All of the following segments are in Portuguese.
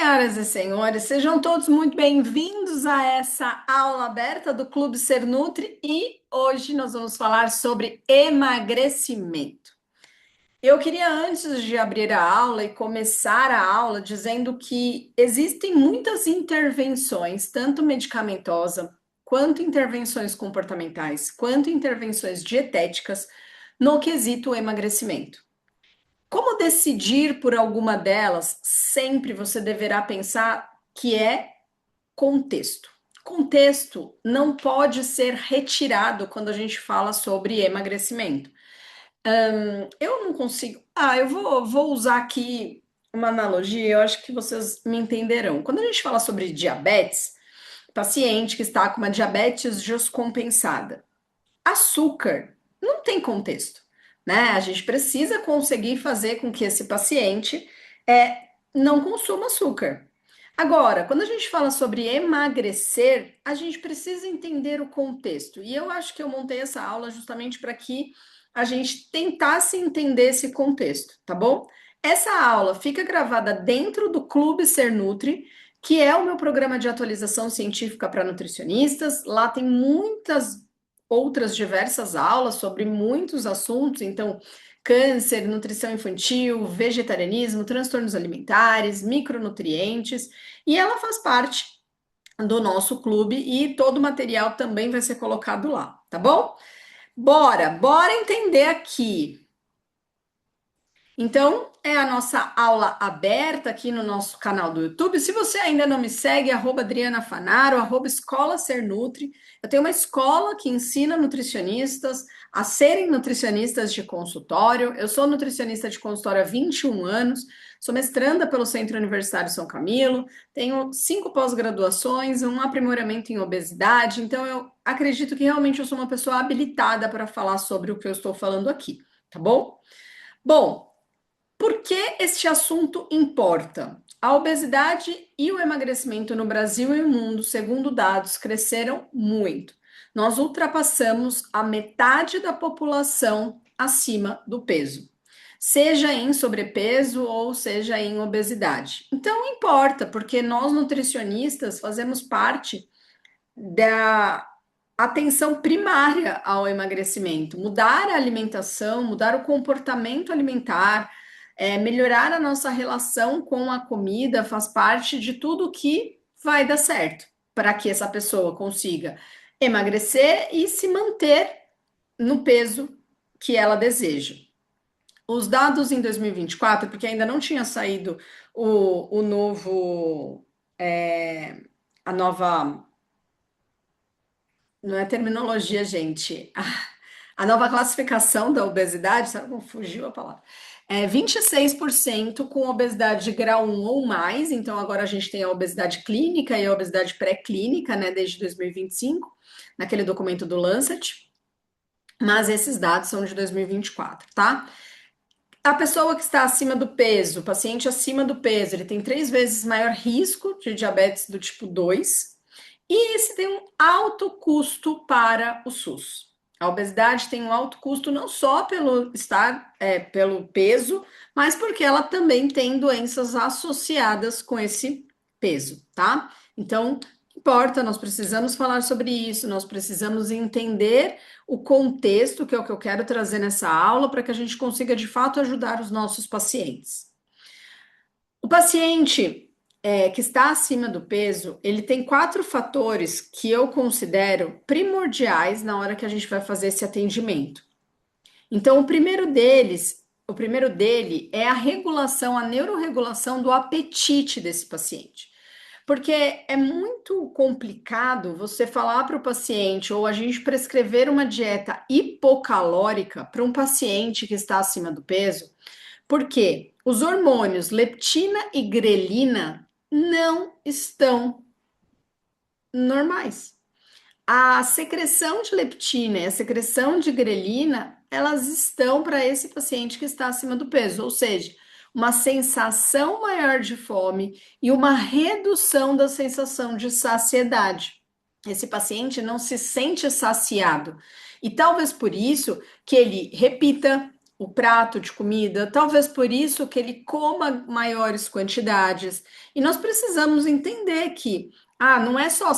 Senhoras e senhores, sejam todos muito bem-vindos a essa aula aberta do Clube Ser Nutri e hoje nós vamos falar sobre emagrecimento. Eu queria, antes de abrir a aula e começar a aula, dizendo que existem muitas intervenções, tanto medicamentosa, quanto intervenções comportamentais, quanto intervenções dietéticas, no quesito emagrecimento. Como decidir por alguma delas? Sempre você deverá pensar que é contexto. Contexto não pode ser retirado quando a gente fala sobre emagrecimento. Eu não consigo. Eu vou usar aqui uma analogia, eu acho que vocês me entenderão. Quando a gente fala sobre diabetes, paciente que está com uma diabetes descompensada, açúcar não tem contexto, né? A gente precisa conseguir fazer com que esse paciente não consuma açúcar. Agora, quando a gente fala sobre emagrecer, a gente precisa entender o contexto. E eu acho que eu montei essa aula justamente para que a gente tentasse entender esse contexto, tá bom? Essa aula fica gravada dentro do Clube Ser Nutri, que é o meu programa de atualização científica para nutricionistas. Lá tem muitas outras diversas aulas sobre muitos assuntos, então câncer, nutrição infantil, vegetarianismo, transtornos alimentares, micronutrientes, e ela faz parte do nosso clube e todo o material também vai ser colocado lá, tá bom? Bora entender aqui. Então, é a nossa aula aberta aqui no nosso canal do YouTube. Se você ainda não me segue, Adriana Fanaro, Escola Ser Nutri. Eu tenho uma escola que ensina nutricionistas a serem nutricionistas de consultório. Eu sou nutricionista de consultório há 21 anos, sou mestranda pelo Centro Universitário São Camilo, tenho 5 pós-graduações, um aprimoramento em obesidade. Então, eu acredito que realmente eu sou uma pessoa habilitada para falar sobre o que eu estou falando aqui, tá bom? Bom, por que este assunto importa? A obesidade e o emagrecimento no Brasil e no mundo, segundo dados, cresceram muito. Nós ultrapassamos a metade da população acima do peso, seja em sobrepeso ou seja em obesidade. Então, importa, porque nós nutricionistas fazemos parte da atenção primária ao emagrecimento, mudar a alimentação, mudar o comportamento alimentar, melhorar a nossa relação com a comida, faz parte de tudo que vai dar certo para que essa pessoa consiga emagrecer e se manter no peso que ela deseja. Os dados em 2024, porque ainda não tinha saído o novo, a nova, não é terminologia, gente. A nova classificação da obesidade, sabe como fugiu a palavra? 26% com obesidade de grau 1 ou mais, então agora a gente tem a obesidade clínica e a obesidade pré-clínica, né, desde 2025, naquele documento do Lancet, mas esses dados são de 2024, tá? A pessoa que está acima do peso, o paciente acima do peso, ele tem 3 vezes maior risco de diabetes do tipo 2, e esse tem um alto custo para o SUS. A obesidade tem um alto custo não só pelo pelo peso, mas porque ela também tem doenças associadas com esse peso, tá? Então, importa, nós precisamos falar sobre isso, nós precisamos entender o contexto, que é o que eu quero trazer nessa aula, para que a gente consiga de fato ajudar os nossos pacientes. O paciente que está acima do peso, ele tem 4 fatores que eu considero primordiais na hora que a gente vai fazer esse atendimento. Então, o primeiro dele é a regulação, a neuroregulação do apetite desse paciente. Porque é muito complicado você falar para o paciente ou a gente prescrever uma dieta hipocalórica para um paciente que está acima do peso, porque os hormônios leptina e grelina não estão normais. A secreção de leptina e a secreção de grelina, elas estão para esse paciente que está acima do peso, ou seja, uma sensação maior de fome e uma redução da sensação de saciedade. Esse paciente não se sente saciado e talvez por isso que ele repita, o prato de comida, talvez por isso que ele coma maiores quantidades. E nós precisamos entender que não é só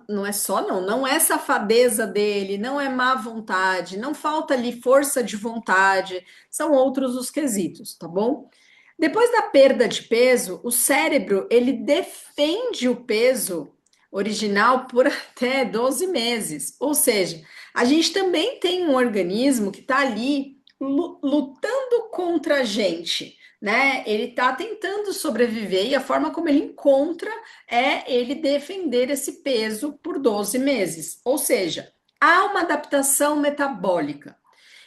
não é safadeza dele, não é má vontade, não falta ali força de vontade, são outros os quesitos, tá bom? Depois da perda de peso, o cérebro ele defende o peso original por até 12 meses. Ou seja, a gente também tem um organismo que está ali lutando contra a gente, né? Ele está tentando sobreviver e a forma como ele encontra é ele defender esse peso por 12 meses. Ou seja, há uma adaptação metabólica.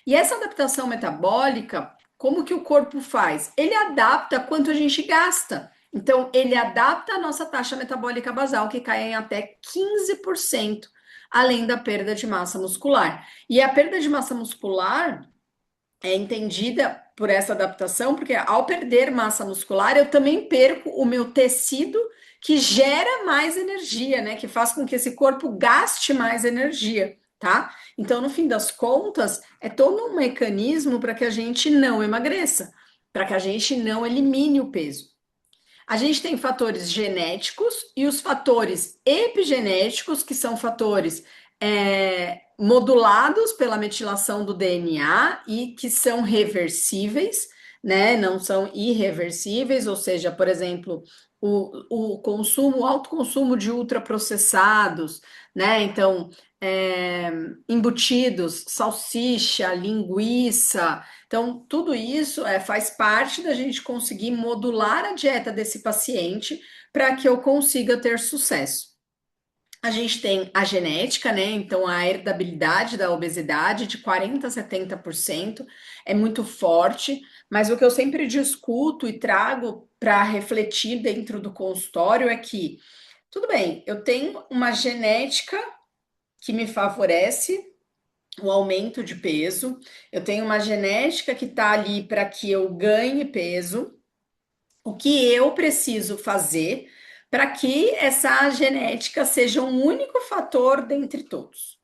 E essa adaptação metabólica, como que o corpo faz? Ele adapta quanto a gente gasta. Então, ele adapta a nossa taxa metabólica basal, que cai em até 15%, além da perda de massa muscular. E a perda de massa muscular é entendida por essa adaptação, porque ao perder massa muscular, eu também perco o meu tecido que gera mais energia, né? Que faz com que esse corpo gaste mais energia, tá? Então, no fim das contas, é todo um mecanismo para que a gente não emagreça, para que a gente não elimine o peso. A gente tem fatores genéticos e os fatores epigenéticos, que são fatores modulados pela metilação do DNA e que são reversíveis, né? Não são irreversíveis, ou seja, por exemplo, o alto consumo de ultraprocessados, né? Então, embutidos, salsicha, linguiça. Então, tudo isso faz parte da gente conseguir modular a dieta desse paciente para que eu consiga ter sucesso. A gente tem a genética, né? Então, a herdabilidade da obesidade de 40% a 70% é muito forte, mas o que eu sempre discuto e trago para refletir dentro do consultório é que, tudo bem, eu tenho uma genética que me favorece o aumento de peso, eu tenho uma genética que está ali para que eu ganhe peso, o que eu preciso fazer para que essa genética seja um único fator dentre todos,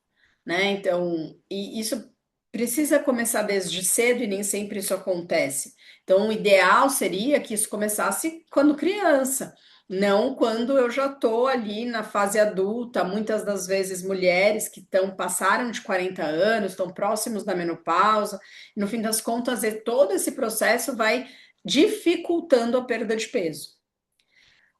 né? Então, e isso precisa começar desde cedo e nem sempre isso acontece. Então, o ideal seria que isso começasse quando criança, não quando eu já estou ali na fase adulta, muitas das vezes mulheres que passaram de 40 anos, estão próximos da menopausa, e no fim das contas, todo esse processo vai dificultando a perda de peso.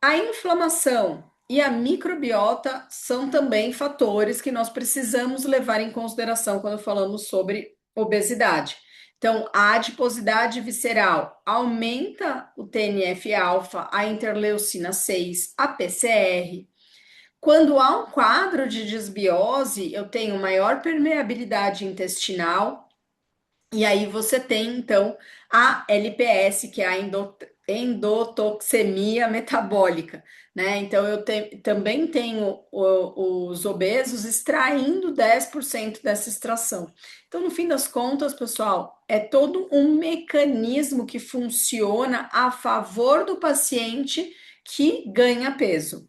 A inflamação e a microbiota são também fatores que nós precisamos levar em consideração quando falamos sobre obesidade. Então, a adiposidade visceral aumenta o TNF-alfa, a interleucina 6, a PCR. Quando há um quadro de desbiose, eu tenho maior permeabilidade intestinal, e aí você tem, então, a LPS, que é a endotoxemia metabólica, né? Então, também tenho os obesos extraindo 10% dessa extração. Então, no fim das contas, pessoal, é todo um mecanismo que funciona a favor do paciente que ganha peso.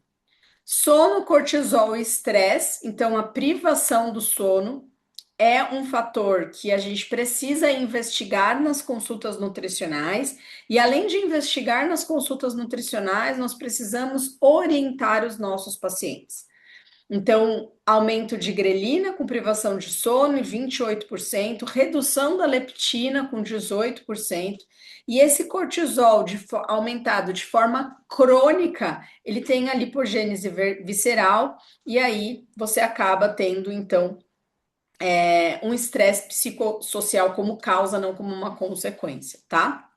Sono, cortisol e estresse, então a privação do sono é um fator que a gente precisa investigar nas consultas nutricionais, e além de investigar nas consultas nutricionais, nós precisamos orientar os nossos pacientes. Então, aumento de grelina com privação de sono em 28%, redução da leptina com 18%, e esse cortisol aumentado de forma crônica, ele tem a lipogênese visceral, e aí você acaba tendo, então, um estresse psicossocial como causa, não como uma consequência, tá?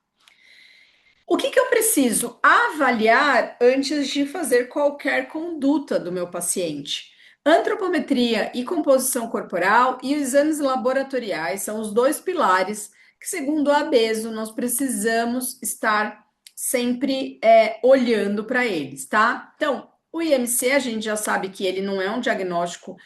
O que eu preciso avaliar antes de fazer qualquer conduta do meu paciente? Antropometria e composição corporal e os exames laboratoriais são os dois pilares que, segundo a ABESO, nós precisamos estar sempre olhando para eles, tá? Então, o IMC, a gente já sabe que ele não é um diagnóstico,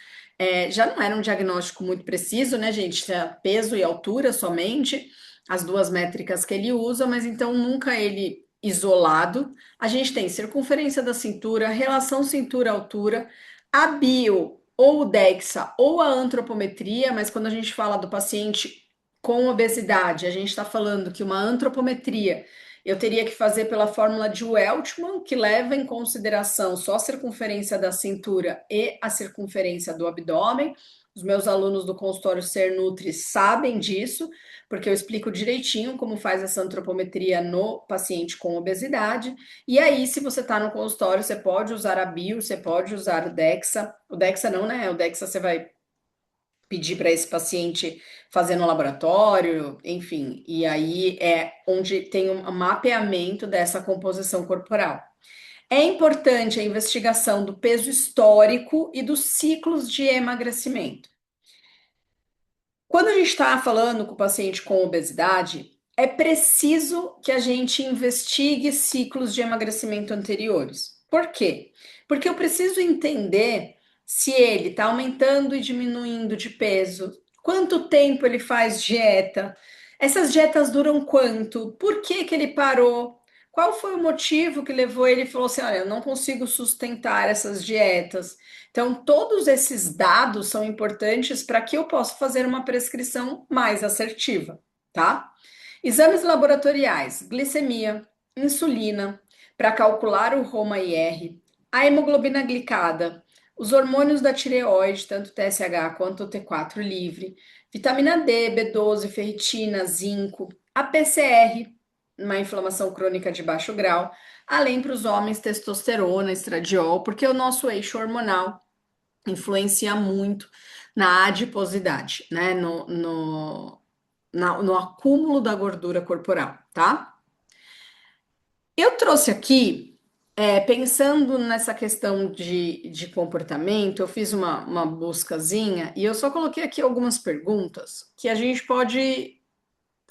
já não era um diagnóstico muito preciso, né, gente? Peso e altura somente, as duas métricas que ele usa, mas então nunca ele isolado. A gente tem circunferência da cintura, relação cintura-altura, a bio ou o DEXA ou a antropometria, mas quando a gente fala do paciente com obesidade, a gente está falando que uma antropometria eu teria que fazer pela fórmula de Welchman, que leva em consideração só a circunferência da cintura e a circunferência do abdômen. Os meus alunos do consultório Ser Nutri sabem disso, porque eu explico direitinho como faz essa antropometria no paciente com obesidade. E aí, se você está no consultório, você pode usar a Bio, você pode usar o DEXA. O DEXA não, né? O DEXA você vai pedir para esse paciente fazer no laboratório, enfim, e aí é onde tem um mapeamento dessa composição corporal. É importante a investigação do peso histórico e dos ciclos de emagrecimento. Quando a gente está falando com o paciente com obesidade, é preciso que a gente investigue ciclos de emagrecimento anteriores. Por quê? Porque eu preciso entender se ele está aumentando e diminuindo de peso, quanto tempo ele faz dieta, essas dietas duram quanto, por que que ele parou, qual foi o motivo que levou ele e falou assim: olha, eu não consigo sustentar essas dietas. Então, todos esses dados são importantes para que eu possa fazer uma prescrição mais assertiva, tá? Exames laboratoriais, glicemia, insulina, para calcular o Roma-IR, a hemoglobina glicada, os hormônios da tireoide, tanto TSH quanto o T4 livre, vitamina D, B12, ferritina, zinco, a PCR, uma inflamação crônica de baixo grau, além para os homens testosterona, estradiol, porque o nosso eixo hormonal influencia muito na adiposidade, né? No acúmulo da gordura corporal, tá? Eu trouxe aqui, pensando nessa questão de comportamento, eu fiz uma buscazinha e eu só coloquei aqui algumas perguntas que a gente pode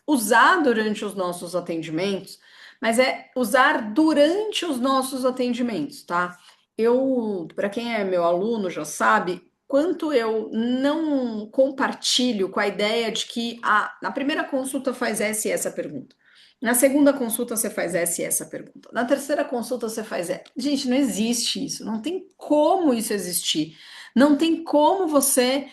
usar durante os nossos atendimentos, mas é usar durante os nossos atendimentos, tá? Eu, para quem é meu aluno, já sabe quanto eu não compartilho com a ideia de que na primeira consulta faz essa e essa pergunta. Na segunda consulta você faz essa e essa pergunta. Na terceira consulta você faz essa. Gente, não existe isso. Não tem como isso existir. Não tem como você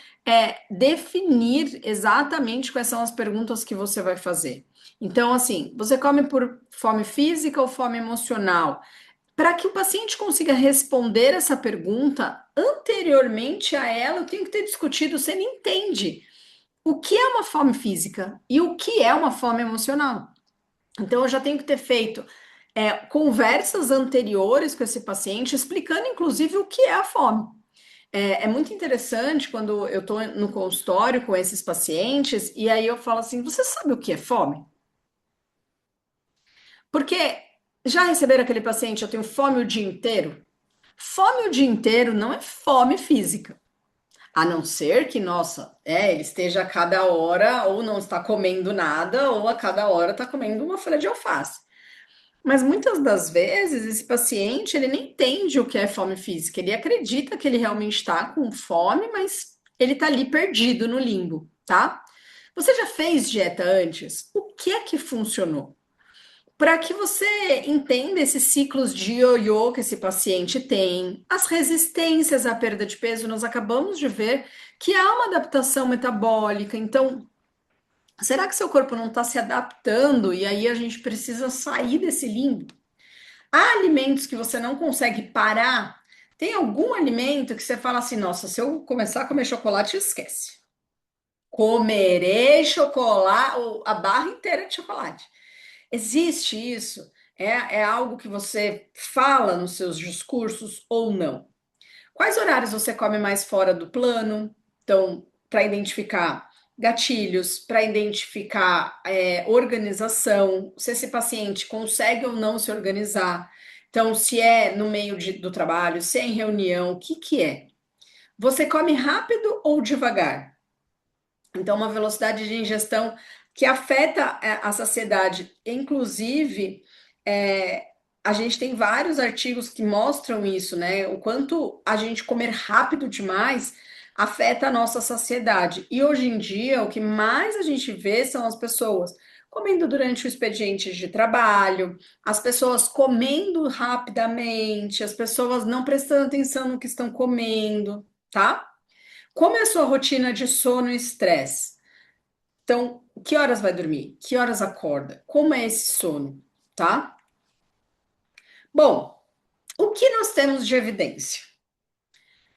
definir exatamente quais são as perguntas que você vai fazer. Então, assim, você come por fome física ou fome emocional? Para que o paciente consiga responder essa pergunta, anteriormente a ela, eu tenho que ter discutido se ele entende o que é uma fome física e o que é uma fome emocional. Então, eu já tenho que ter feito conversas anteriores com esse paciente, explicando inclusive o que é a fome. É muito interessante quando eu estou no consultório com esses pacientes e aí eu falo assim: você sabe o que é fome? Porque já receberam aquele paciente, eu tenho fome o dia inteiro? Fome o dia inteiro não é fome física. A não ser que, nossa, ele esteja a cada hora ou não está comendo nada, ou a cada hora está comendo uma folha de alface. Mas muitas das vezes esse paciente ele nem entende o que é fome física. Ele acredita que ele realmente está com fome, mas ele está ali perdido no limbo, tá? Você já fez dieta antes? O que é que funcionou? Para que você entenda esses ciclos de ioiô que esse paciente tem, as resistências à perda de peso, nós acabamos de ver que há uma adaptação metabólica. Então, será que seu corpo não está se adaptando e aí a gente precisa sair desse limbo? Há alimentos que você não consegue parar? Tem algum alimento que você fala assim: nossa, se eu começar a comer chocolate, esquece. Comerei chocolate, a barra inteira de chocolate. Existe isso? É algo que você fala nos seus discursos ou não? Quais horários você come mais fora do plano? Então, para identificar gatilhos, para identificar organização, se esse paciente consegue ou não se organizar. Então, se é no meio do trabalho, se é em reunião, o que que é? Você come rápido ou devagar? Então, uma velocidade de ingestão que afeta a saciedade. Inclusive, é, a gente tem vários artigos que mostram isso, né? O quanto a gente comer rápido demais afeta a nossa saciedade. E hoje em dia, o que mais a gente vê são as pessoas comendo durante o expediente de trabalho, as pessoas comendo rapidamente, as pessoas não prestando atenção no que estão comendo, tá? Como é a sua rotina de sono e estresse? Então, que horas vai dormir? Que horas acorda? Como é esse sono, tá? Bom, o que nós temos de evidência?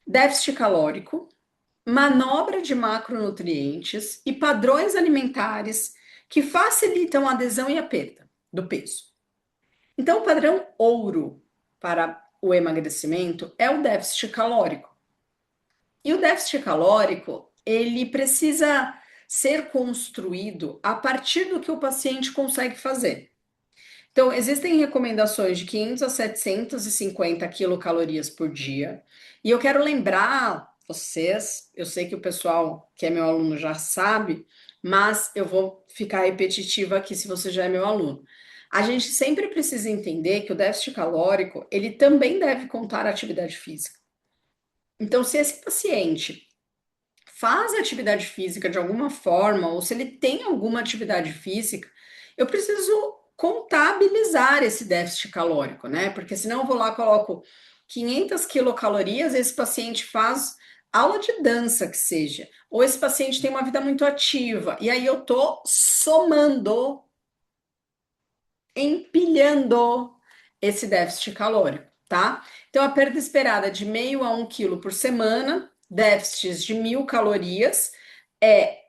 Déficit calórico, manobra de macronutrientes e padrões alimentares que facilitam a adesão e a perda do peso. Então, o padrão ouro para o emagrecimento é o déficit calórico. E o déficit calórico, ele precisa ser construído a partir do que o paciente consegue fazer. Então, existem recomendações de 500 a 750 quilocalorias por dia. E eu quero lembrar vocês, eu sei que o pessoal que é meu aluno já sabe, mas eu vou ficar repetitiva aqui se você já é meu aluno. A gente sempre precisa entender que o déficit calórico, ele também deve contar a atividade física. Então, se esse paciente faz atividade física de alguma forma, ou se ele tem alguma atividade física, eu preciso contabilizar esse déficit calórico, né? Porque senão eu vou lá, coloco 500 quilocalorias, esse paciente faz aula de dança que seja, ou esse paciente tem uma vida muito ativa, e aí eu tô somando, empilhando esse déficit calórico, tá? Então, a perda esperada é de meio a 1 quilo por semana, déficits de 1.000 calorias, é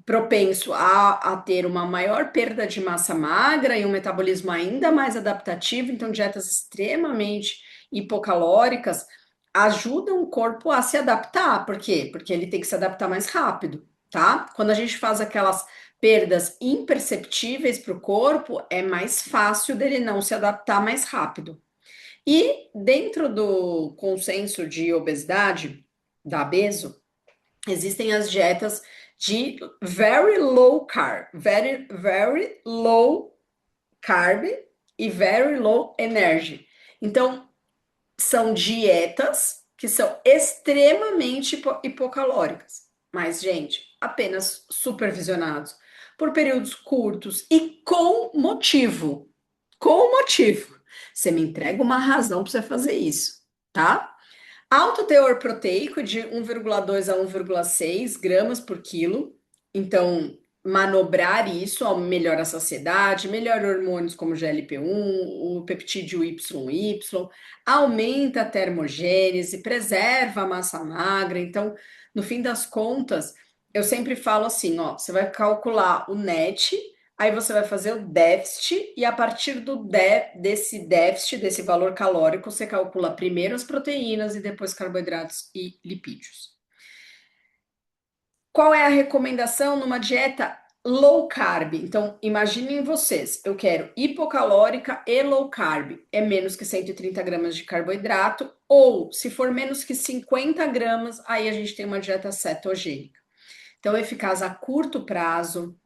propenso a ter uma maior perda de massa magra e um metabolismo ainda mais adaptativo, então dietas extremamente hipocalóricas ajudam o corpo a se adaptar. Por quê? Porque ele tem que se adaptar mais rápido, tá? Quando a gente faz aquelas perdas imperceptíveis para o corpo, é mais fácil dele não se adaptar mais rápido. E dentro do consenso de obesidade, da Abeso, existem as dietas de very low carb e very low energy. Então, são dietas que são extremamente hipocalóricas. Mas, gente, apenas supervisionados por períodos curtos e com motivo. Com motivo. Você me entrega uma razão para você fazer isso, tá? Alto teor proteico de 1,2 a 1,6 gramas por quilo. Então, manobrar isso melhora a saciedade, melhora hormônios como GLP-1, o peptídeo YY, aumenta a termogênese, preserva a massa magra. Então, no fim das contas, eu sempre falo assim, ó, você vai calcular o net. Aí você vai fazer o déficit, e a partir desse déficit, desse valor calórico, você calcula primeiro as proteínas e depois carboidratos e lipídios. Qual é a recomendação numa dieta low carb? Então, imaginem vocês, eu quero hipocalórica e low carb. É menos que 130 gramas de carboidrato, ou se for menos que 50 gramas, aí a gente tem uma dieta cetogênica. Então, eficaz a curto prazo,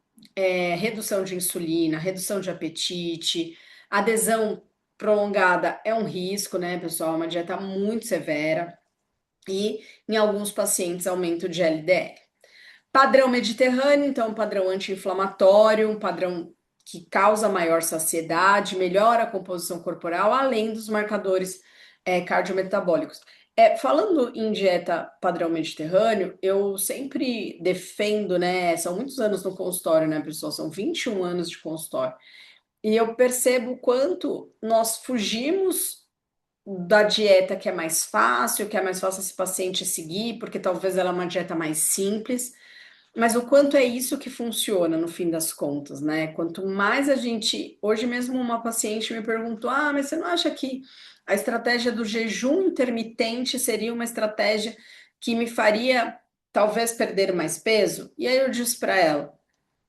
redução de insulina, redução de apetite, adesão prolongada é um risco, né, pessoal? É uma dieta muito severa e, em alguns pacientes, aumento de LDL. Padrão mediterrâneo, então, padrão anti-inflamatório, um padrão que causa maior saciedade, melhora a composição corporal, além dos marcadores cardiometabólicos. Falando em dieta padrão mediterrâneo, eu sempre defendo, né? São muitos anos no consultório, né, pessoal? São 21 anos de consultório. E eu percebo o quanto nós fugimos da dieta que é mais fácil esse paciente seguir, porque talvez ela é uma dieta mais simples. Mas o quanto é isso que funciona no fim das contas, né? Quanto mais a gente. Hoje mesmo, uma paciente me perguntou: ah, mas você não acha que a estratégia do jejum intermitente seria uma estratégia que me faria talvez perder mais peso? E aí eu disse para ela: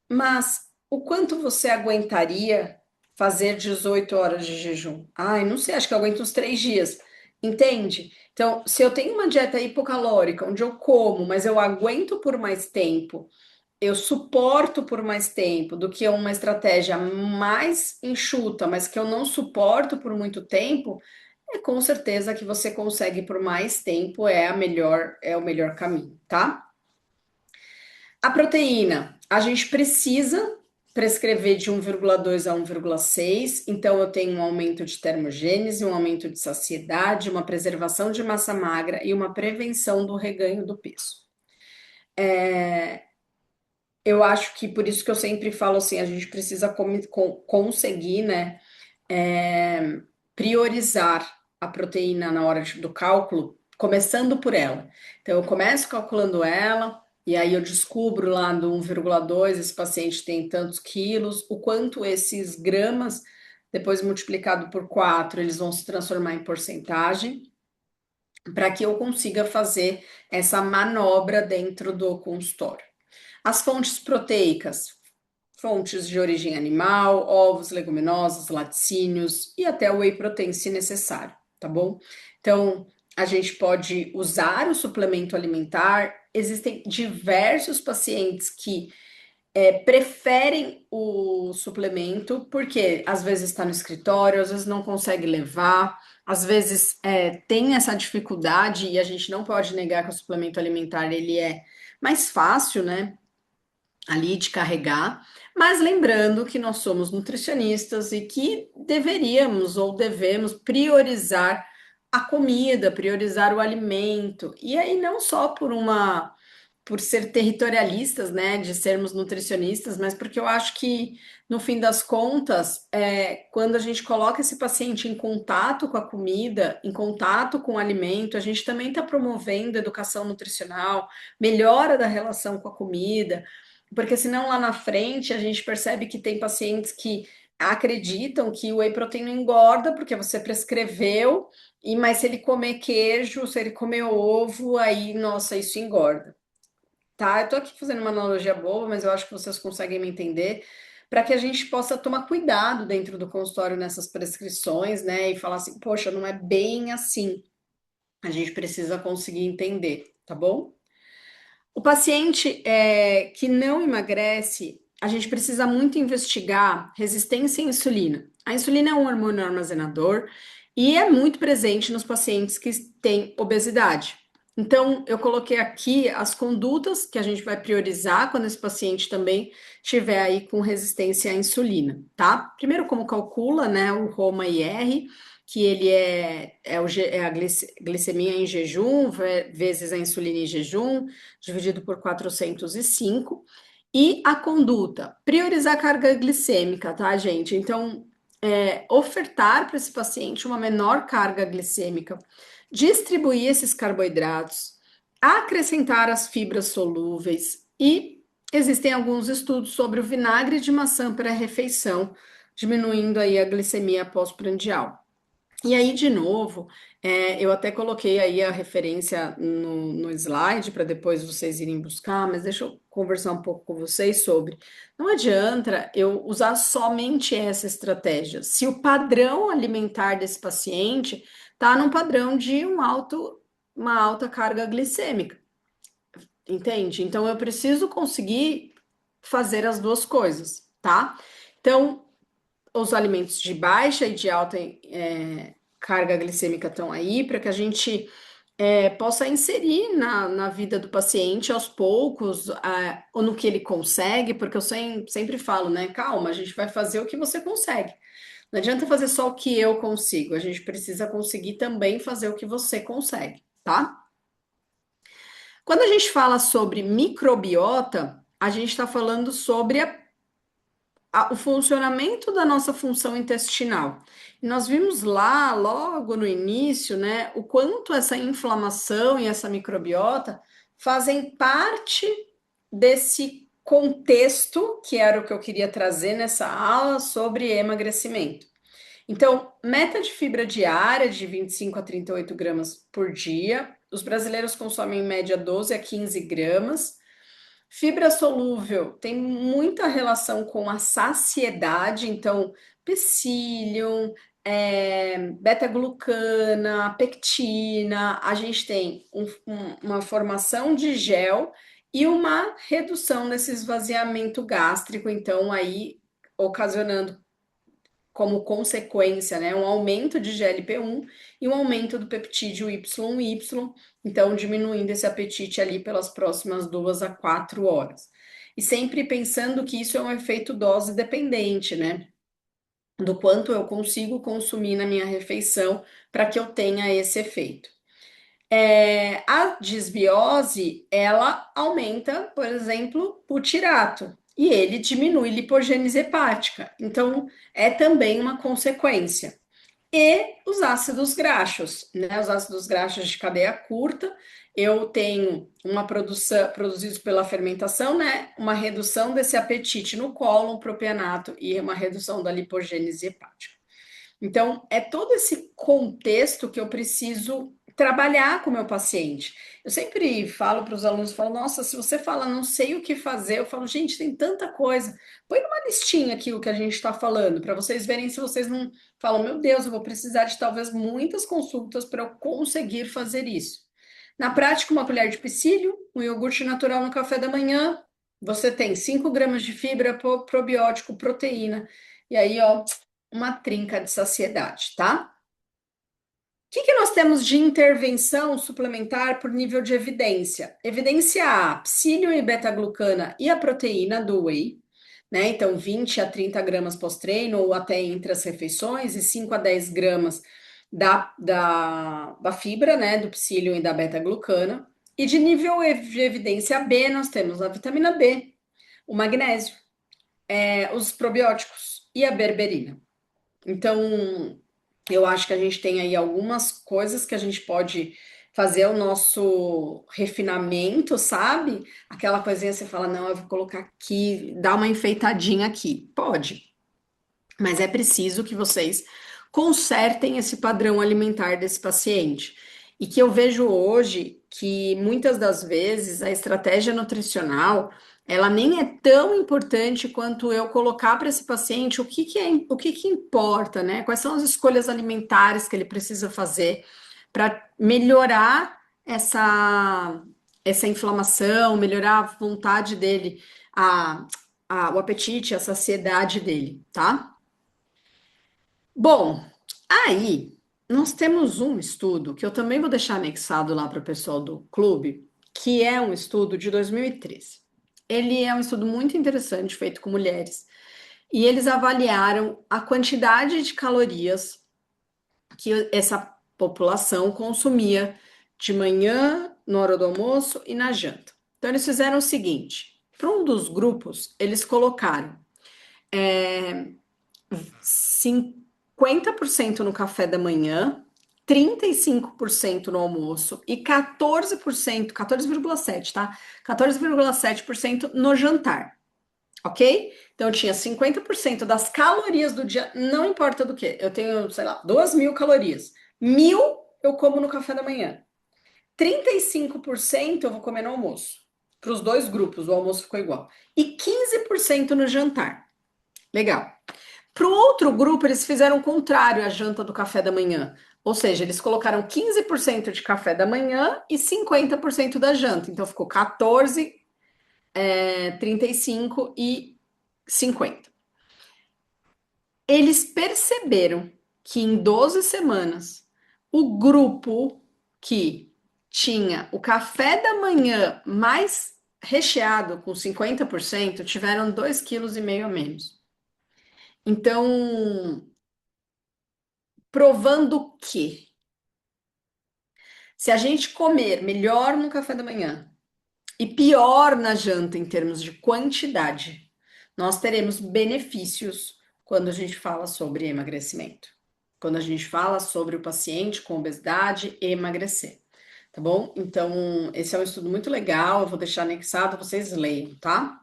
mas o quanto você aguentaria fazer 18 horas de jejum? Ai, não sei, acho que eu aguento uns 3 dias. Entende? Então, se eu tenho uma dieta hipocalórica, onde eu como, mas eu aguento por mais tempo, eu suporto por mais tempo do que uma estratégia mais enxuta, mas que eu não suporto por muito tempo, é com certeza que você consegue por mais tempo, é o melhor caminho, tá? A proteína, a gente precisa prescrever de 1,2 a 1,6, então eu tenho um aumento de termogênese, um aumento de saciedade, uma preservação de massa magra e uma prevenção do reganho do peso. eu acho que por isso que eu sempre falo assim, a gente precisa conseguir, né, é, priorizar a proteína na hora do cálculo, começando por ela. Então, eu começo calculando ela, e aí eu descubro lá do 1,2, esse paciente tem tantos quilos, o quanto esses gramas, depois multiplicado por 4, eles vão se transformar em porcentagem, para que eu consiga fazer essa manobra dentro do consultório. As fontes proteicas, fontes de origem animal, ovos, leguminosas, laticínios e até o whey protein se necessário, tá bom? Então, a gente pode usar o suplemento alimentar. Existem diversos pacientes que preferem o suplemento, porque às vezes está no escritório, às vezes não consegue levar, às vezes tem essa dificuldade e a gente não pode negar que o suplemento alimentar ele é mais fácil, né? Ali de carregar, mas lembrando que nós somos nutricionistas e que deveríamos ou devemos priorizar a comida, priorizar o alimento, e aí não só por ser territorialistas, né, de sermos nutricionistas, mas porque eu acho que, no fim das contas, quando a gente coloca esse paciente em contato com a comida, em contato com o alimento, a gente também está promovendo educação nutricional, melhora da relação com a comida, porque senão lá na frente a gente percebe que tem pacientes que acreditam que o whey protein não engorda porque você prescreveu, mas se ele comer queijo, se ele comer ovo, aí, nossa, isso engorda. Tá, eu tô aqui fazendo uma analogia boa, mas eu acho que vocês conseguem me entender, para que a gente possa tomar cuidado dentro do consultório nessas prescrições, né? E falar assim, poxa, não é bem assim. A gente precisa conseguir entender, tá bom? O paciente que não emagrece, a gente precisa muito investigar resistência à insulina. A insulina é um hormônio armazenador e é muito presente nos pacientes que têm obesidade. Então, eu coloquei aqui as condutas que a gente vai priorizar quando esse paciente também tiver aí com resistência à insulina, tá? Primeiro, como calcula, né, o ROMA-IR, que ele é a glicemia em jejum vezes a insulina em jejum, dividido por 405. E a conduta, priorizar a carga glicêmica, tá, gente? Então, ofertar para esse paciente uma menor carga glicêmica, distribuir esses carboidratos, acrescentar as fibras solúveis e existem alguns estudos sobre o vinagre de maçã pré-refeição, diminuindo aí a glicemia pós-prandial. E aí, de novo, eu até coloquei aí a referência no slide para depois vocês irem buscar, mas deixa eu conversar um pouco com vocês sobre. Não adianta eu usar somente essa estratégia. Se o padrão alimentar desse paciente está num padrão de uma alta carga glicêmica, entende? Então eu preciso conseguir fazer as duas coisas, tá? Então, os alimentos de baixa e de alta carga glicêmica estão aí para que a gente possa inserir na vida do paciente aos poucos, ou no que ele consegue, porque eu sempre falo, né? Calma, a gente vai fazer o que você consegue. Não adianta fazer só o que eu consigo, a gente precisa conseguir também fazer o que você consegue, tá? Quando a gente fala sobre microbiota, a gente está falando sobre o funcionamento da nossa função intestinal. E nós vimos lá, logo no início, né, o quanto essa inflamação e essa microbiota fazem parte desse contexto, que era o que eu queria trazer nessa aula sobre emagrecimento. Então, meta de fibra diária de 25 a 38 gramas por dia. Os brasileiros consomem em média 12 a 15 gramas. Fibra solúvel tem muita relação com a saciedade, então, psyllium, beta-glucana, pectina, a gente tem uma formação de gel e uma redução desse esvaziamento gástrico, então, aí ocasionando como consequência, né, um aumento de GLP-1 e um aumento do peptídeo YY, então diminuindo esse apetite ali pelas próximas 2 a 4 horas. E sempre pensando que isso é um efeito dose dependente, né? Do quanto eu consigo consumir na minha refeição para que eu tenha esse efeito. A disbiose, ela aumenta, por exemplo, o butirato, e ele diminui lipogênese hepática. Então, é também uma consequência. E os ácidos graxos, né? Os ácidos graxos de cadeia curta, eu tenho uma produção produzidos pela fermentação, né? Uma redução desse apetite no cólon, propionato e uma redução da lipogênese hepática. Então, é todo esse contexto que eu preciso trabalhar com o meu paciente. Eu sempre falo para os alunos, falo, nossa, se você fala, não sei o que fazer, eu falo, gente, tem tanta coisa. Põe numa listinha aqui o que a gente está falando, para vocês verem se vocês não falam, meu Deus, eu vou precisar de talvez muitas consultas para eu conseguir fazer isso. Na prática, uma colher de psyllium, um iogurte natural no café da manhã, você tem 5 gramas de fibra, probiótico, proteína, e aí, ó, uma trinca de saciedade, tá? O que nós temos de intervenção suplementar por nível de evidência? Evidência A, psyllium e beta-glucana e a proteína do whey, né? Então, 20 a 30 gramas pós-treino ou até entre as refeições e 5 a 10 gramas da fibra, né? Do psyllium e da beta-glucana. E de nível de evidência B, nós temos a vitamina B, o magnésio, os probióticos e a berberina. Então, eu acho que a gente tem aí algumas coisas que a gente pode fazer o nosso refinamento, sabe? Aquela coisinha que você fala, não, eu vou colocar aqui, dar uma enfeitadinha aqui. Pode, mas é preciso que vocês consertem esse padrão alimentar desse paciente. E que eu vejo hoje que muitas das vezes a estratégia nutricional ela nem é tão importante quanto eu colocar para esse paciente o que importa, né? Quais são as escolhas alimentares que ele precisa fazer para melhorar essa inflamação, melhorar a vontade dele, o apetite, a saciedade dele, tá? Bom, aí nós temos um estudo que eu também vou deixar anexado lá para o pessoal do clube, que é um estudo de 2013. Ele é um estudo muito interessante, feito com mulheres, e eles avaliaram a quantidade de calorias que essa população consumia de manhã, na hora do almoço e na janta. Então, eles fizeram o seguinte: para um dos grupos, eles colocaram 50% no café da manhã, 35% no almoço e 14%, 14,7, tá? 14,7% no jantar, ok? Então tinha 50% das calorias do dia, não importa do que. Eu tenho, sei lá, 2.000 calorias. 1.000 eu como no café da manhã. 35% eu vou comer no almoço. Para os dois grupos, o almoço ficou igual. E 15% no jantar. Legal. Para o outro grupo, eles fizeram o contrário à janta do café da manhã. Ou seja, eles colocaram 15% de café da manhã e 50% da janta. Então ficou 14, 35 e 50. Eles perceberam que em 12 semanas, o grupo que tinha o café da manhã mais recheado, com 50%, tiveram 2,5 kg a menos. Então, provando que se a gente comer melhor no café da manhã e pior na janta em termos de quantidade, nós teremos benefícios quando a gente fala sobre emagrecimento. Quando a gente fala sobre o paciente com obesidade e emagrecer, tá bom? Então, esse é um estudo muito legal, eu vou deixar anexado, vocês leiam, tá?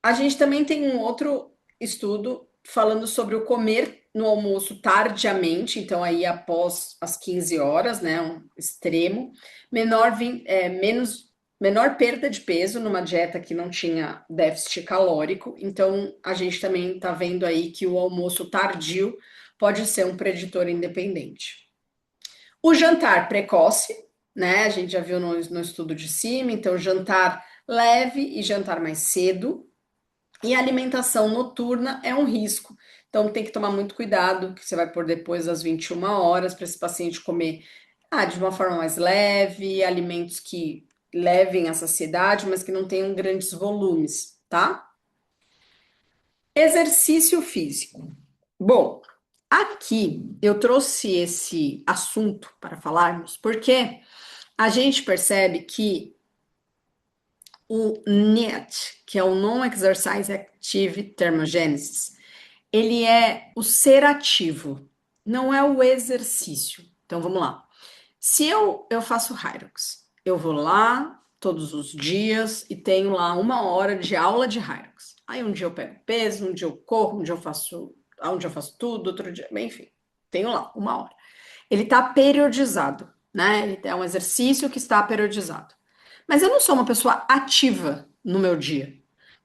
A gente também tem um outro estudo falando sobre o comer no almoço tardiamente, então aí após as 15 horas, né, um extremo, menor perda de peso numa dieta que não tinha déficit calórico, então a gente também está vendo aí que o almoço tardio pode ser um preditor independente. O jantar precoce, né, a gente já viu no estudo de cima, então jantar leve e jantar mais cedo, e a alimentação noturna é um risco. Então tem que tomar muito cuidado, que você vai pôr depois das 21 horas para esse paciente comer de uma forma mais leve, alimentos que levem à saciedade, mas que não tenham grandes volumes, tá? Exercício físico. Bom, Aqui eu trouxe esse assunto para falarmos, porque a gente percebe que o NEAT, que é o Non-Exercise Active Thermogenesis, ele é o ser ativo, não é o exercício. Então vamos lá. Se eu faço Hyrox, eu vou lá todos os dias e tenho lá 1 hora de aula de Hyrox. Aí um dia eu pego peso, um dia eu corro, um dia eu faço tudo, outro dia, enfim, tenho lá 1 hora. Ele está periodizado, né? Ele é um exercício que está periodizado. Mas eu não sou uma pessoa ativa no meu dia.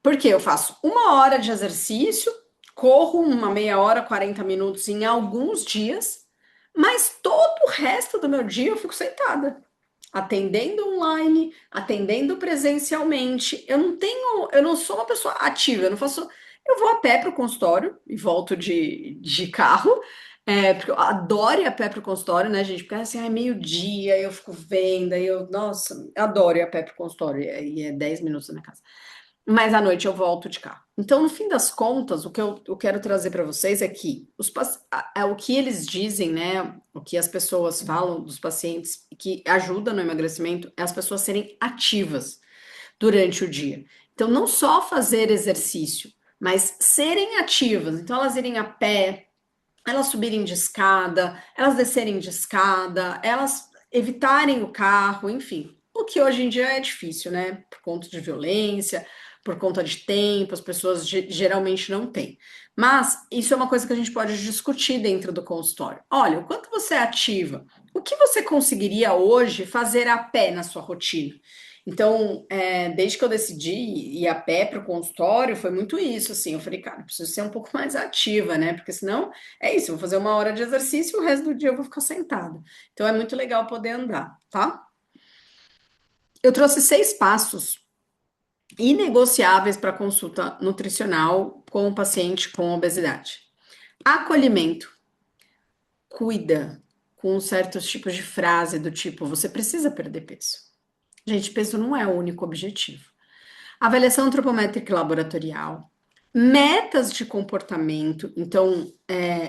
Porque eu faço 1 hora de exercício, corro uma meia hora, 40 minutos em alguns dias, mas todo o resto do meu dia eu fico sentada, atendendo online, atendendo presencialmente. Eu não sou uma pessoa ativa, eu não faço. Eu vou a pé para o consultório e volto de carro. Porque eu adoro ir a pé para o consultório, né, gente? Porque assim, é meio-dia, eu fico vendo, nossa, adoro ir a pé para o consultório, e é 10 minutos da minha casa. Mas à noite eu volto de carro. Então, no fim das contas, o que eu quero trazer para vocês é que o que eles dizem, né? O que as pessoas falam dos pacientes que ajuda no emagrecimento é as pessoas serem ativas durante o dia. Então, não só fazer exercício, mas serem ativas. Então, elas irem a pé, elas subirem de escada, elas descerem de escada, elas evitarem o carro, enfim. O que hoje em dia é difícil, né? Por conta de violência, por conta de tempo, as pessoas geralmente não têm. Mas isso é uma coisa que a gente pode discutir dentro do consultório. Olha, o quanto você é ativa, o que você conseguiria hoje fazer a pé na sua rotina? Então, desde que eu decidi ir a pé para o consultório, foi muito isso, assim, eu falei, cara, eu preciso ser um pouco mais ativa, né? Porque senão é isso, eu vou fazer 1 hora de exercício e o resto do dia eu vou ficar sentada. Então é muito legal poder andar, tá? Eu trouxe 6 passos inegociáveis para consulta nutricional com o paciente com obesidade. Acolhimento, cuida com certos tipos de frase do tipo, você precisa perder peso. Gente, peso não é o único objetivo. Avaliação antropométrica e laboratorial, metas de comportamento, então,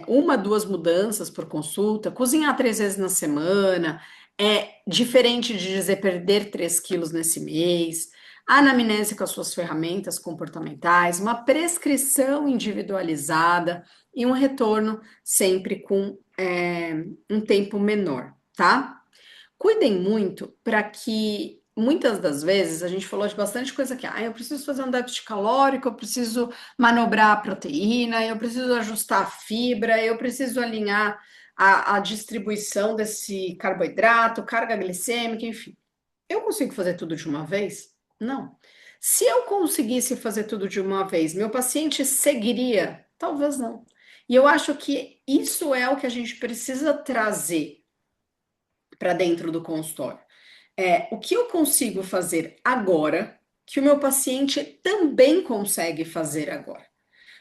1, 2 mudanças por consulta, cozinhar 3 vezes na semana, é diferente de dizer perder 3 quilos nesse mês, anamnese com as suas ferramentas comportamentais, uma prescrição individualizada e um retorno sempre com um tempo menor, tá? Cuidem muito para que muitas das vezes a gente falou de bastante coisa aqui. Eu preciso fazer um déficit calórico, eu preciso manobrar a proteína, eu preciso ajustar a fibra, eu preciso alinhar a distribuição desse carboidrato, carga glicêmica, enfim. Eu consigo fazer tudo de uma vez? Não. Se eu conseguisse fazer tudo de uma vez, meu paciente seguiria? Talvez não. E eu acho que isso é o que a gente precisa trazer para dentro do consultório. O que eu consigo fazer agora que o meu paciente também consegue fazer agora.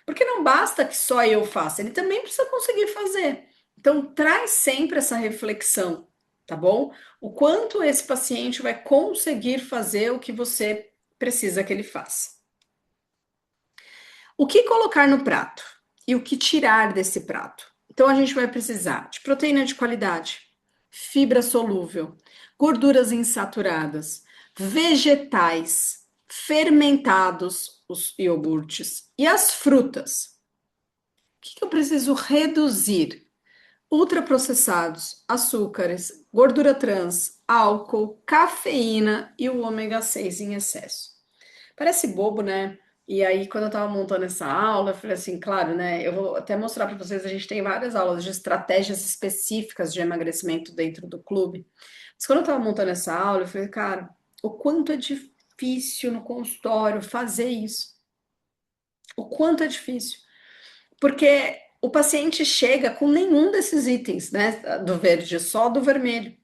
Porque não basta que só eu faça, ele também precisa conseguir fazer. Então, traz sempre essa reflexão, tá bom? O quanto esse paciente vai conseguir fazer o que você precisa que ele faça. O que colocar no prato e o que tirar desse prato? Então, a gente vai precisar de proteína de qualidade, fibra solúvel, gorduras insaturadas, vegetais, fermentados, os iogurtes e as frutas. O que eu preciso reduzir? Ultraprocessados, açúcares, gordura trans, álcool, cafeína e o ômega 6 em excesso. Parece bobo, né? E aí, quando eu tava montando essa aula, eu falei assim, claro, né? Eu vou até mostrar para vocês, a gente tem várias aulas de estratégias específicas de emagrecimento dentro do clube. Mas quando eu tava montando essa aula, eu falei, cara, o quanto é difícil no consultório fazer isso. O quanto é difícil. Porque o paciente chega com nenhum desses itens, né? Do verde, só do vermelho.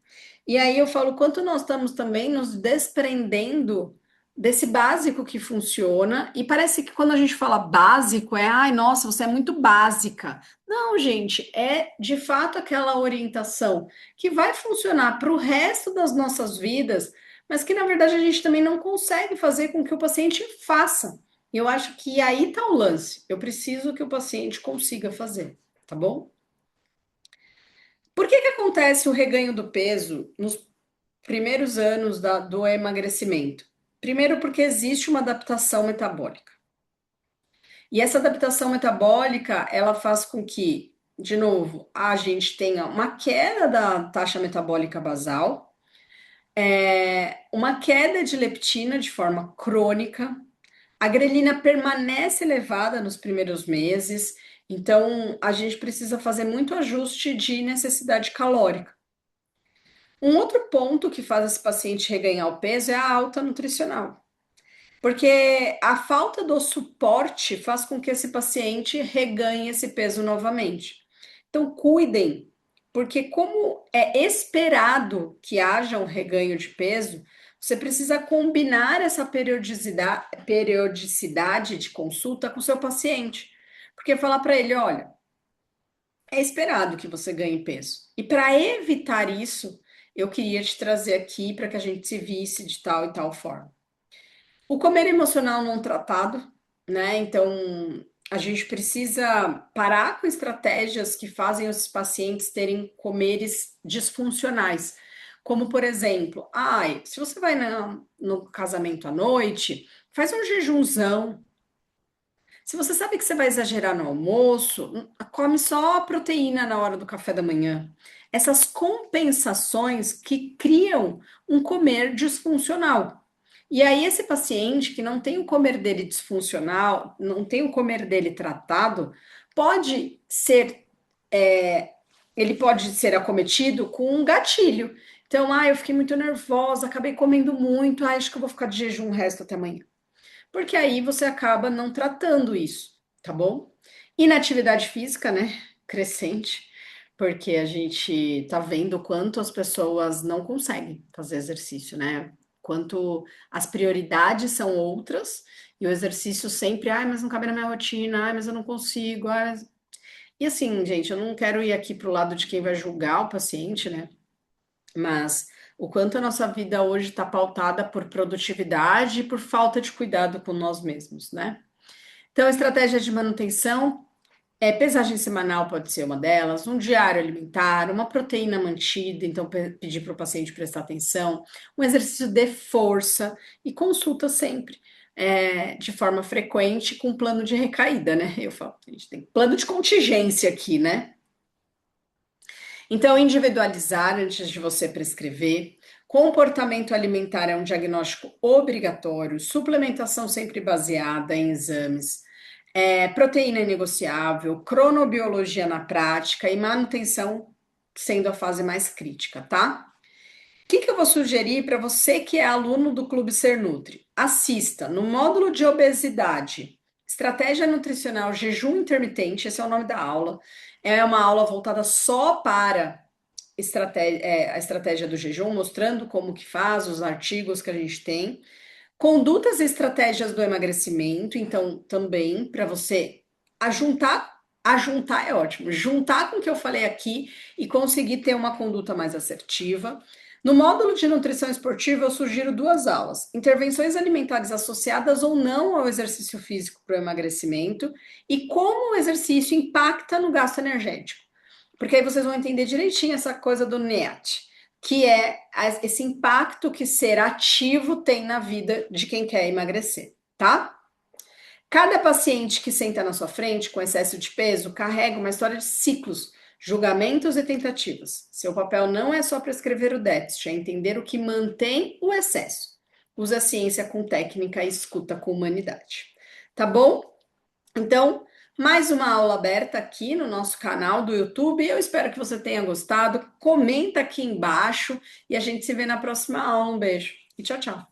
E aí eu falo, quanto nós estamos também nos desprendendo desse básico que funciona, e parece que quando a gente fala básico, ai, nossa, você é muito básica. Não, gente, é de fato aquela orientação que vai funcionar para o resto das nossas vidas, mas que na verdade a gente também não consegue fazer com que o paciente faça. Eu acho que aí está o lance. Eu preciso que o paciente consiga fazer, tá bom? acontece o reganho do peso nos primeiros anos do emagrecimento? Primeiro, porque existe uma adaptação metabólica. E essa adaptação metabólica, ela faz com que, de novo, a gente tenha uma queda da taxa metabólica basal, uma queda de leptina de forma crônica, a grelina permanece elevada nos primeiros meses, então a gente precisa fazer muito ajuste de necessidade calórica. Um outro ponto que faz esse paciente reganhar o peso é a alta nutricional, porque a falta do suporte faz com que esse paciente reganhe esse peso novamente. Então, cuidem, porque como é esperado que haja um reganho de peso, você precisa combinar essa periodicidade de consulta com o seu paciente. Porque falar para ele, olha, é esperado que você ganhe peso. E para evitar isso, eu queria te trazer aqui para que a gente se visse de tal e tal forma. O comer emocional não tratado, né? Então, a gente precisa parar com estratégias que fazem os pacientes terem comeres disfuncionais. Como, por exemplo, se você vai no casamento à noite, faz um jejunzão. Se você sabe que você vai exagerar no almoço, come só a proteína na hora do café da manhã. Essas compensações que criam um comer disfuncional. E aí, esse paciente que não tem o comer dele disfuncional, não tem o comer dele tratado, pode ser, ele pode ser acometido com um gatilho. Então, eu fiquei muito nervosa, acabei comendo muito, acho que eu vou ficar de jejum o resto até amanhã. Porque aí você acaba não tratando isso, tá bom? Inatividade física, né? Crescente, porque a gente tá vendo quanto as pessoas não conseguem fazer exercício, né? Quanto as prioridades são outras e o exercício sempre, mas não cabe na minha rotina, mas eu não consigo. E assim, gente, eu não quero ir aqui pro lado de quem vai julgar o paciente, né? Mas o quanto a nossa vida hoje está pautada por produtividade e por falta de cuidado com nós mesmos, né? Então, estratégia de manutenção pesagem semanal pode ser uma delas, um diário alimentar, uma proteína mantida, então pedir para o paciente prestar atenção, um exercício de força e consulta sempre. De forma frequente com plano de recaída, né? Eu falo, a gente tem plano de contingência aqui, né? Então, individualizar antes de você prescrever. Comportamento alimentar é um diagnóstico obrigatório, suplementação sempre baseada em exames, proteína negociável, cronobiologia na prática e manutenção sendo a fase mais crítica, tá? O que eu vou sugerir para você que é aluno do Clube Ser Nutri? Assista no módulo de obesidade, estratégia nutricional, jejum intermitente, esse é o nome da aula. É uma aula voltada só para a estratégia do jejum, mostrando como que faz, os artigos que a gente tem. Condutas e estratégias do emagrecimento, então também para você ajuntar é ótimo, juntar com o que eu falei aqui e conseguir ter uma conduta mais assertiva. No módulo de nutrição esportiva, eu sugiro duas aulas: intervenções alimentares associadas ou não ao exercício físico para o emagrecimento e como o exercício impacta no gasto energético. Porque aí vocês vão entender direitinho essa coisa do NEAT, que é esse impacto que ser ativo tem na vida de quem quer emagrecer, tá? Cada paciente que senta na sua frente com excesso de peso carrega uma história de ciclos, julgamentos e tentativas. Seu papel não é só prescrever o déficit, é entender o que mantém o excesso. Usa a ciência com técnica e escuta com humanidade. Tá bom? Então, mais uma aula aberta aqui no nosso canal do YouTube. Eu espero que você tenha gostado. Comenta aqui embaixo e a gente se vê na próxima aula. Um beijo e tchau, tchau.